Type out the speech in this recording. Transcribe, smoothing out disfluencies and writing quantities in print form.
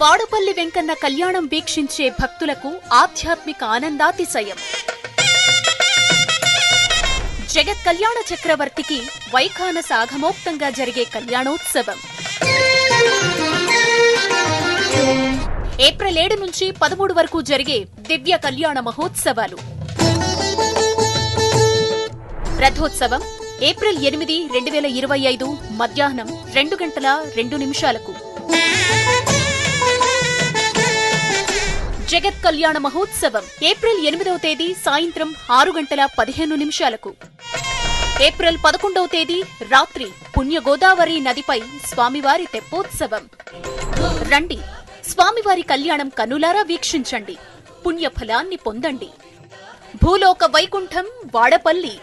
వాడపల్లి వెంకన్న కళ్యాణం వీక్షించే భక్తులకు ఆధ్యాత్మిక ఆనందాతిశయం. జగత్ కళ్యాణ చక్రవర్తికి వైఖానస ఆగమోక్తంగా జరిగే కళ్యాణోత్సవం ఏప్రిల్ 7 నుంచి 13 వరకు జరిగే దివ్య కళ్యాణ మహోత్సవాలు. రథోత్సవం ఏప్రిల్ 8, 2025 మధ్యాహ్నం 2:02 జగత్ కళ్యాణ మహోత్సవం ఏప్రిల్ 8వ తేదీ సాయంత్రం 6:15 ఏప్రిల్ 11వ తేదీ రాత్రి పుణ్యగోదావరి నదిపై స్వామివారి తెప్పోత్సవం. రండి, స్వామివారి కళ్యాణం కన్నులారా వీక్షించండి, పుణ్యఫలాన్ని పొందండి. భూలోక వైకుంఠం వాడపల్లి.